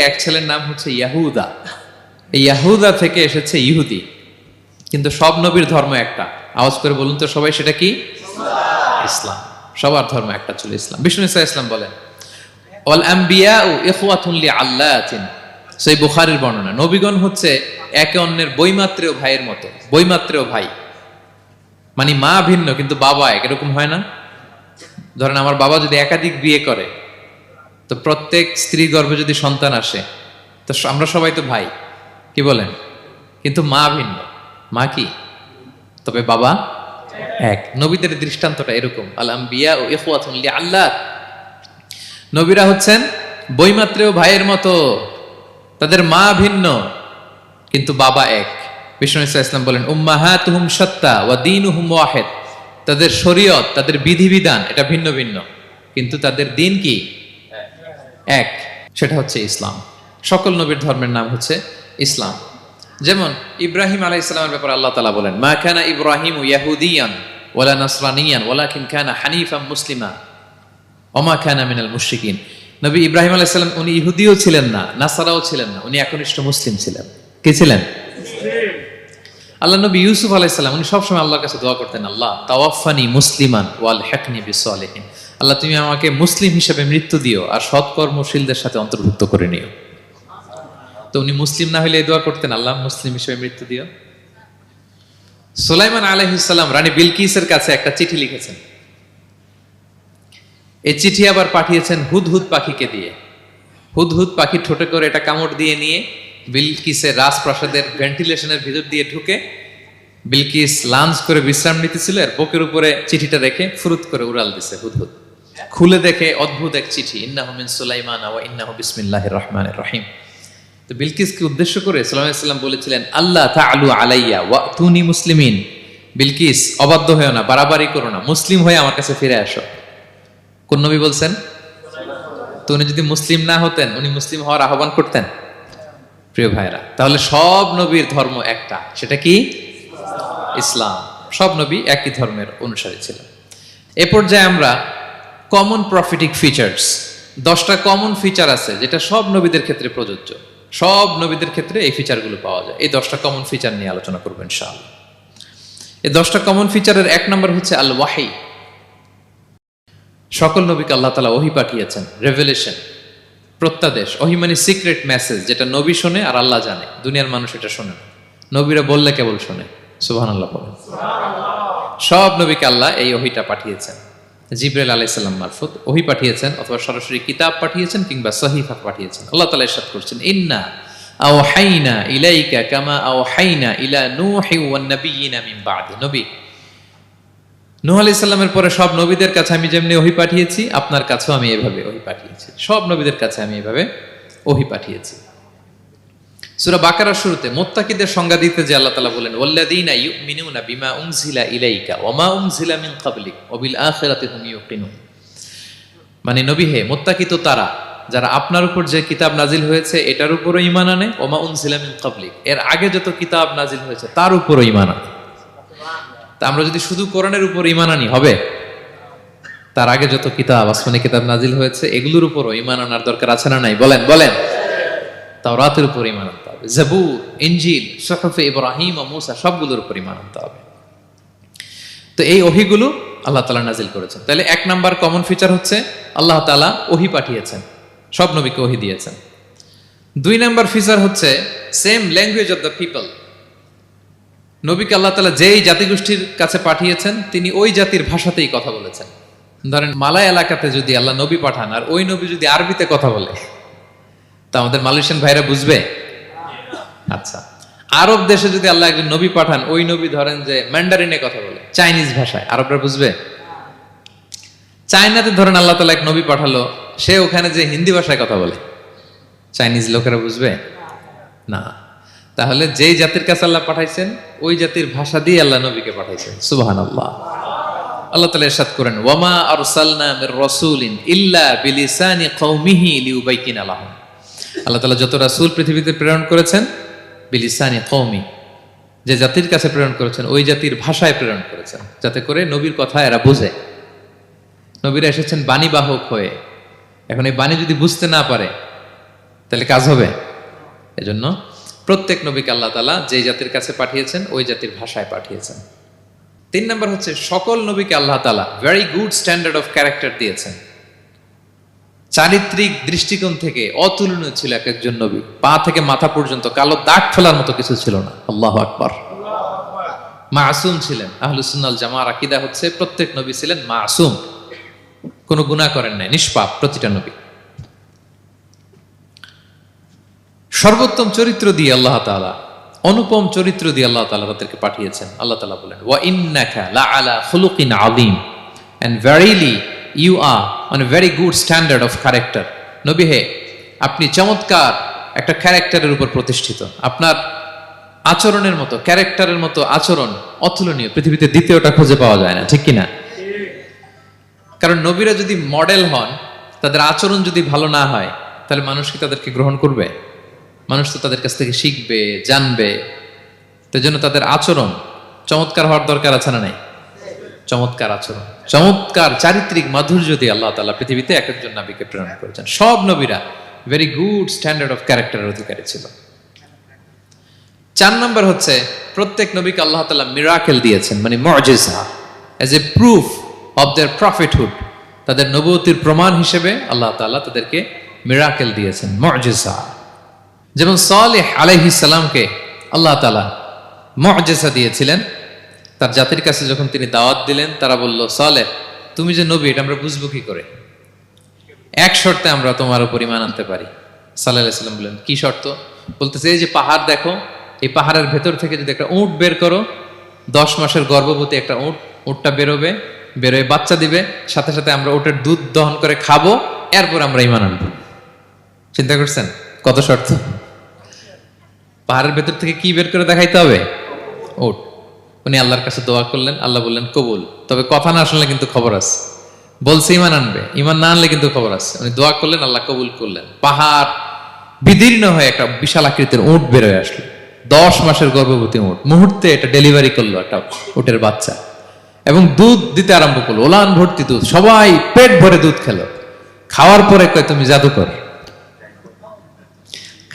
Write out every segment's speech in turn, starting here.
এক ছেলের নাম হচ্ছে ইয়াহুদা। এই ইয়াহুদা থেকে এসেছে ইহুদি। কিন্তু সব নবীর ধর্ম একটা। আওয়াজ করে বলুন তো সবাই, সেটা কি? ইসলাম। সবার ধর্ম একটা ছিল, ইসলাম। বিষ্ণু ইসলাম বলেন, ওয়াল আম্বিয়াউ ইখওয়াতুন লিআল্লাতিন। সেই বুখারীর বর্ণনা, নবীগণ হচ্ছে একে অন্যের বৈমাত্রেয় ভাইয়ের মতো। বৈমাত্রেয় ভাই মানে মা ভিন্ন কিন্তু বাবা এক, এরকম হয় না? ধরেন আমার বাবা যদি একাধিক বিয়ে করে, তো প্রত্যেক স্ত্রী গর্ভে যদি সন্তান আসে, তো আমরা সবাই তো ভাই, কি বলেন? কিন্তু মা ভিন্ন। মা কি? তবে বাবা এক। নবীদের দৃষ্টান্তটা এরকম, আল আম্বিয়া ও ইখওয়াতুন লিআল্লাহ। নবীরা হচ্ছেন বৈমাত্রেয় ভাইয়ের মতো, তাদের মা ভিন্ন কিন্তু বাবা এক। বিষ্ণু ইসলাম বলেন, উম্মাহাতুহুম শাত্তা ওয়া দীনুহুম ওয়াহিদ। তাদের শরীয়ত, তাদের বিধিবিধান এটা ভিন্ন ভিন্ন, কিন্তু তাদের দিন কি? এক। সেটা হচ্ছে ইসলাম। সকল নবীর ধর্মের নাম হচ্ছে ইসলাম। যেমন ইব্রাহিম আলাইহিস সালামের ব্যাপারে আল্লাহ তাআলা বলেন, মা কানা ইব্রাহিমু ইয়াহুদিয়ান ওয়ালা নাসরানিয়ান ওয়ালাকিন কানা হানিফাম মুসলিমা ওয়া মা কানা মিনাল মুশরিকিন। নবী ইব্রাহিম আলাইহিস সালাম উনি ইহুদিও ছিলেন না, নাসারাও ছিলেন না, উনি একনিষ্ঠ মুসলিম ছিলেন। কি ছিলেন? আল্লাহ নবী ইউসুফ আলাইহিস সালাম উনি সবসময় আল্লাহর কাছে দোয়া করতেন, আল্লাহ তাওয়াফানি মুসলিমান ওয়াল হিকনি বিসসালিহিন। আল্লাহ তুমি আমাকে মুসলিম হিসেবে মৃত্যু দিও আর সৎকর্মশীলদের সাথে অন্তর্ভুক্ত করে নিও। তো উনি মুসলিম না হলে এই দোয়া করতেন, আল্লাহ মুসলিম হিসেবে মৃত্যু দিও। সুলাইমান আলাইহিস সালাম রানী বিলকিসের কাছে একটা চিঠি লিখেছেন। এই চিঠি আবার পাঠিয়েছেন হুদহুদ পাখিকে দিয়ে। হুদহুদ পাখি ঠোঁটে করে এটা কামড় দিয়ে নিয়ে বিলকিসের রাজপ্রাসাদের ভেন্টিলেশনের ভিতর দিয়ে ঢুকে বিলকিস লাঞ্চ করে বিশ্রাম নিতেছিল, এর বুকের উপরে চিঠিটা রেখে ফুরুত করে উড়াল দিছে হুদহুদ। খুলে দেখে অদ্ভুত এক চিঠি, ইন্নাহু মিন সুলাইমান ওয়া ইন্নাহু বিসমিল্লাহির রহমানির রহিম। তো বিলকিসকে উদ্দেশ্য করে সাল্লাল্লাহু আলাইহি ওয়াসাল্লাম বলেছিলেন, আল্লাহ তাআলু আলাইয়া ওয়াতুনি মুসলিমিন। বিলকিস অবাধ্য হয়েও না, বাড়াবাড়ি করো না, মুসলিম হয়ে আমার কাছে ফিরে আসো। কোন নবী বলছেন? তো উনি যদি মুসলিম না হতেন, উনি মুসলিম হওয়ার আহ্বান করতেন? প্রিয় ভাইরা, তাহলে সব নবীর ধর্ম একটা, সেটা কি? ইসলাম। সব নবী একই ধর্মের অনুসারী ছিলেন। এ পর্যায়ে আমরা কমন প্রফিটিক ফিচার্স, 10টা কমন ফিচার আছে যেটা সব নবীদের ক্ষেত্রে প্রযোজ্য। সব নবীদের ক্ষেত্রে এই ফিচারগুলো পাওয়া যায়। এই 10টা কমন ফিচার নিয়ে আলোচনা করব ইনশাআল্লাহ। এই 10টা কমন ফিচারের 1 নম্বর হচ্ছে আল ওয়াহি। সকল নবীকে আল্লাহ তাআলা ওহী পাঠিয়েছেন, রেভেলেশন, প্রত্যাদেশ। ওহী মানে সিক্রেট মেসেজ, যেটা নবী শোনে আর আল্লাহ জানে, দুনিয়ার মানুষ এটা শোনে না। নবীরা বললে কেবল শোনে। সুবহানাল্লাহ বলেন। সব নবীকে আল্লাহ এই ওহীটা পাঠিয়েছেন। জিবরাইল আলাইহিস সালাম মারফত ওহী পাঠিয়েছেন, অথবা সরাসরি কিতাব পাঠিয়েছেন, কিংবা সহিফা পাঠিয়েছেন। আল্লাহ তাআলা ইরশাদ করছেন, ইন্না আওহাইনা ইলাইকা কামা আওহাইনা ইলা নূহি ওয়ান নাবিয়িনা মিন বাদি। নবী নূহ আলাইহিস সালামের পরে সব নবীদের কাছে আমি যেমনি ওহী পাঠিয়েছি, আপনার কাছেও আমি এভাবে ওহী পাঠিয়েছি। সব নবীদের কাছে আমি এভাবে ওহী পাঠিয়েছি। সূরা বাকারার শুরুতে মুত্তাকিদের সংজ্ঞা দিতে যে আল্লাহ তাআলা বলেন, ওয়াল্লাযীনা ইউমিনুনা বিমা উনজিলা ইলাইকা ওয়া মা উনজিলা মিন ক্বাবলিক ওয়া বিল আখিরাতি হুম ইউকিনুন। মানে নবী হে, মুত্তাকি তো তারা যারা আপনার উপর যে কিতাব নাজিল হয়েছে এটার উপরও ঈমান আনে, ওয়া মা উনজিলা মিন ক্বাবলিক, এর আগে যত কিতাব নাজিল হয়েছে তার উপরও ঈমান আনে। তা আমরা যদি শুধু কোরআনের উপর ঈমান আনি হবে? তার আগে যত কিতাব, আসমানি কিতাব নাজিল হয়েছে এগুলোর উপরও ঈমান আনার দরকার আছে না নাই? বলেন বলেন। তাওরাতের উপর ঈমান আনতে হবে, জাবুর, ইনজিল, সুহুফে ইব্রাহিম ও মূসা সবগুলোর উপর ঈমান আনতে হবে। তো এই ওহীগুলো আল্লাহ তাআলা নাজিল করেছেন। তাহলে 1 নাম্বার কমন ফিচার হচ্ছে আল্লাহ তাআলা ওহী পাঠিয়েছেন, সব নবীকে ওহী দিয়েছেন। 2 নাম্বার ফিচার হচ্ছে same language of the people. নবীকে আল্লাহ তাআলা যেই জাতিগোষ্ঠীর কাছে পাঠিয়েছেন তিনি ওই জাতির ভাষাতেই কথা বলেছেন। ধরেন মালয় এলাকাতে যদি আল্লাহ নবী পাঠান আর ওই নবী যদি আরবিতে কথা বলে, তা আমাদের মালয়েশিয়ান ভাইরা বুঝবে? আচ্ছা, আরব দেশে যদি আল্লাহ একজন নবী পাঠান, ওই নবী ধরেন যে ম্যান্ডারিনে কথা বলে, চাইনিজ ভাষায়, আরবরা বুঝবে? চায়নাতে ধরেন আল্লাহ তাআলা এক নবী পাঠালো, সে ওখানে যে হিন্দি ভাষায় কথা বলে, চাইনিজ লোকেরা বুঝবে না। তাহলে যেই জাতির কাছে আল্লাহ পাঠাইছেন ওই জাতির ভাষা দিয়ে আল্লাহ নবীকে পাঠাইছেন। সুবহানাল্লাহ। আল্লাহ তাআলা ইরশাদ করেন, ওয়ামা আরসালনা মির রাসূলিন ইল্লা বিলিসানি কওমিহি লিউবাইয়িনা লাহুম। আল্লাহ তাআলা যত রাসূল পৃথিবীতে প্রেরণ করেছেন, বিলিসানি কওমি, যে জাতির কাছে প্রেরণ করেছেন ওই জাতির ভাষায় প্রেরণ করেছেন, যাতে করে নবীর কথা এরা বুঝে। নবীরা এসেছেন বাণীবাহক হয়ে। এখন এই বাণী যদি বুঝতে না পারে তাহলে কাজ হবে? এজন্য প্রত্যেক নবীকে আল্লাহ তাআলা যে জাতির কাছে পাঠিয়েছেন ওই জাতির ভাষায় পাঠিয়েছেন। 3 নম্বর হচ্ছে সকল নবীকে আল্লাহ তাআলা very good standard of character দিয়েছেন। চারিত্রিক দৃষ্টিকোণ থেকে অতুলনীয় ছিল এক একজন নবী। পা থেকে মাথা পর্যন্ত কালো দাগ ফেলার মতো কিছু ছিল না। আল্লাহু আকবার। মাসুম ছিলেন। আহলুস সুন্নাহ ওয়াল জামাআর আকীদা হচ্ছে প্রত্যেক নবী ছিলেন মাসুম, কোনো গুনাহ করেন নাই, নিষ্পাপ প্রতিটা নবী। সর্বোত্তম চরিত্র দিয়ে আল্লাহ তাআলা, অনুপম চরিত্র দিয়ে আল্লাহ তাআলা তাদেরকে পাঠিয়েছেন। আল্লাহ তাআলা বলেন, ওয়া ইন্নাকা লাআলা খুলুকিন আযীম, and verily you are on a very good standard of character. নবী হে, আপনি চমৎকার একটা ক্যারেক্টারের উপর প্রতিষ্ঠিত। আপনার আচরণের মতো, ক্যারেক্টারের মতো আচরণ অতুলনীয়, পৃথিবীতে দ্বিতীয়টা খুঁজে পাওয়া যায় না, ঠিক কিনা? কারণ নবীরা যদি মডেল হন, তাদের আচরণ যদি ভালো না হয়, তাহলে মানুষ কি তাদেরকে গ্রহণ করবে? মানুষ তো তাদের কাছ থেকে শিখবে, জানবে। তো জন্য তাদের আচরণ চমৎকার হওয়ার দরকার আছে না নাই? চমৎকার আচরণ, চমৎকার চারিত্রিক মাধুর্য দিয়ে আল্লাহ তাআলা পৃথিবীতে এক একজন নবীকে প্রেরণ করেছেন। সব নবীরা ভেরি গুড স্ট্যান্ডার্ড অফ ক্যারেক্টারের অধিকারী ছিল। 4 নম্বর হচ্ছে প্রত্যেক নবীকে আল্লাহ তাআলা মিরাকেল দিয়েছেন, মানে মুজিজা, as a proof of their prophethood. তাদের নবুয়তির প্রমাণ হিসেবে আল্লাহ তাআলা তাদেরকে মিরাকেল দিয়েছেন, মুজিজা। যেমন সালেহ আলাইহিস সালামকে আল্লাহ তাআলা মুজিজা দিয়েছিলেন। তার জাতির কাছে যখন তিনি দাওয়াত দিলেন, তারা বলল, সালেহ তুমি যে নবী এটা আমরা বুঝবো কি করে? এক শর্তে আমরা তোমার উপর ঈমান আনতে পারি। সাল্লাল্লাহু আলাইহি সাল্লাম বললেন, কি শর্ত? বলতেছে, এই যে পাহাড় দেখো, এই পাহাড়ের ভেতর থেকে যদি একটা উট বের করো, 10 মাসের গর্ভবতী একটা উটটা বেরোবে, বেরোয় বাচ্চা দিবে, সাথে সাথে আমরা উটের দুধ দহন করে খাবো, এরপর আমরা ঈমান আনবো। চিন্তা করছেন কত শর্ত? পাহাড়ের ভেতর থেকে কি বের করে দেখাইতে হবে? উট। উনি আল্লাহর কাছে দোয়া করলেন, আল্লাহ বললেন কবুল, তবে কথা না শুনলে কিন্তু খবর আছে। বলছে ঈমান আনবে, ঈমান না আনলে কিন্তু খবর আছে। উনি দোয়া করলেন, আল্লাহ কবুল করলেন। পাহাড় বিদীর্ণ হয়ে একটা বিশাল আকৃতির উট বের হয়ে আসলো, 10 মাসের গর্ভবতী উট। মুহূর্তে এটা ডেলিভারি করলো একটা উটের বাচ্চা, এবং দুধ দিতে আরম্ভ করলো, ওলান ভর্তি দুধ। সবাই পেট ভরে দুধ খেলো। খাওয়ার পরে কয়, তুমি জাদুকর।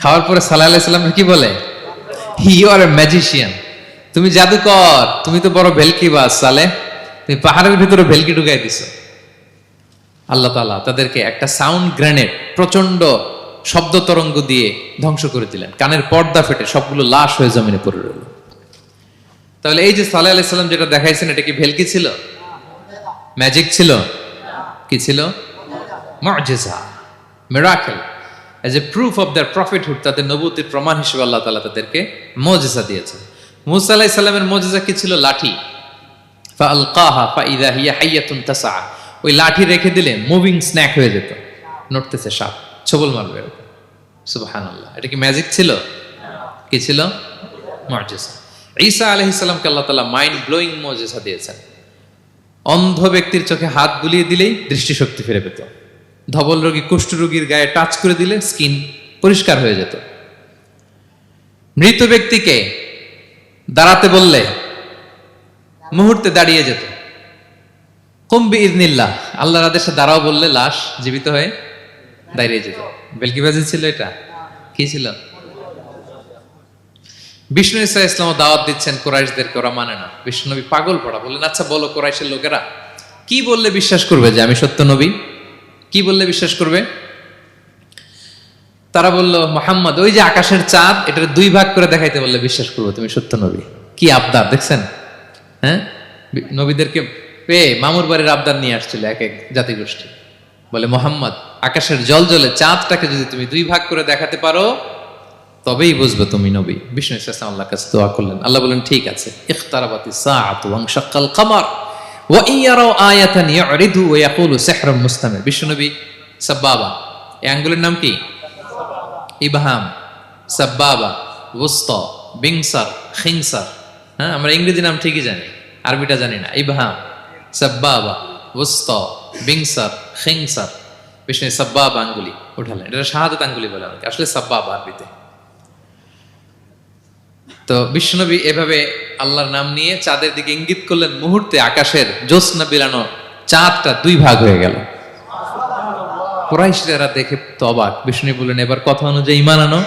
খাওয়ার পরে সাল্লাল্লাহু আলাইহি সাল্লাম কি বলে? ইউ আর এ ম্যাজিশিয়ান, তুমি জাদুকর, তুমি তো বড় ভেলকিবাজ সালেহ, তুমি পাহাড়ের ভিতরে ভেলকি ঢুকাই দিছো। আল্লাহ তাআলা তাদেরকে একটা সাউন্ড গ্রেনেড, প্রচন্ড শব্দ তরঙ্গ দিয়ে ধ্বংস করে দিলেন। কানের পর্দা ফেটে সবগুলো লাশ হয়ে জমিনে পড়ে রইল। তাহলে এই যে সাল্লাল্লাহু আলাইহি সাল্লাম যেটা দেখাইছেন, এটা কি ভেলকি ছিল? ম্যাজিক ছিল? কি ছিল? মুজিজা, miracle, as a proof of their prophethood. তাদের নবুয়তির প্রমাণ হিসেবে আল্লাহ তাআলা তাদেরকে মুজিজা দিয়েছেন। মূসা আলাইহিস সালামের মুজিজা কি ছিল? লাঠি। ফাআলকাহা ফাইযা হিয়া হাইয়াতুন তাসআ। ওই লাঠি রেখে দিলে মুভিং স্ন্যাক হয়ে যেত, নড়তেছে সাপ, ছবল মারবে এরকম। সুবহানাল্লাহ, এটা কি ম্যাজিক ছিল? কি ছিল? মুজিজা। ঈসা আলাইহিস সালামকে আল্লাহ তাআলা মাইন্ড ব্লোয়িং মুজিজা দিয়েছেন। অন্ধ ব্যক্তির চোখে হাত বুলিয়ে দিলেই দৃষ্টিশক্তি ফিরে পেত। ধবল রোগী, কুষ্ঠ রোগীর গায়ে টাচ করে দিলে স্কিন পরিষ্কার হয়ে যেত। মৃত ব্যক্তিকে দাঁড়াতে বললে মুহূর্তে দাঁড়িয়ে যেত। কুম বিইযনিল্লাহ, আল্লাহর আদেশে দাঁড়াও বললে লাশ জীবিত হয়ে দাঁড়িয়ে যেত। ভেলকিবাজি ছিল এটা? কি ছিল? বিষ্ণু ঈসা ইসলাম দাওয়াত দিচ্ছেন কুরাইশদেরকে, ওরা মানে না। বিষ্ণু নবী পাগল পড়া, বললেন, আচ্ছা বলো কুরাইশের লোকেরা কি বললে বিশ্বাস করবে যে আমি সত্য নবী? কি বললে বিশ্বাস করবে? তারা বলল, মুহাম্মদ ওই যে আকাশের চাঁদ, এটার 2 ভাগ করে দেখাইতে বললে বিশ্বাস করবো তুমি সত্য নবী। কি আবদার দেখছেন? হ্যাঁ, নবীদেরকে পেয়ে মামুর বাড়ির আবদার নিয়ে আসছিল এক এক জাতিগোষ্ঠী। বলে, মুহাম্মদ আকাশের জল জলে চাঁদটাকে যদি তুমি 2 ভাগ করে দেখাতে পারো, তবেই বুঝবে তুমি নবী। বিষ্ণু ইসলাম আল্লাহর কাছে দোয়া করলেন। আল্লাহ বললেন, ঠিক আছে। ইখতারাবাতিস সাআতু ওয়ানশাক্কাল কমার ওয়া ইয়ারাউ আয়াতান ইউরিদু ওয়া ইয়াকুলু সিহরুম মুস্তামির। বিষ্ণু নবী সাব্বাবা, এই আঙ্গুলের নাম কি? ইবহাম, সাব্বাবা, ওয়ুসতা, বিনসার, খিনসার। হ্যাঁ, আমরা ইংরেজি নাম ঠিকই জানি, আরবিটা জানি না। ইবহাম, সাব্বাবা, ওয়ুসতা, বিনসার, খিনসার। বিষ্ণু সাব্বাবা আঙ্গুলি উঠালেন। এটা শাহাদাত আঙ্গুলি বলে অনেকে, আসলে সাব্বাবা আরবিতে। তো বিশ্বনবী এভাবে আল্লাহর নাম নিয়ে চাঁদের দিকে ইঙ্গিত করলেন। মুহূর্তে আকাশের জ্যোৎস্না বিলানো চাঁদটা 2 ভাগ হয়ে গেল। কুরাইশরা দেখে তো অবাক। বিষ্ণু বললেন, এবার কথা অনুযায়ী ঈমান আনো।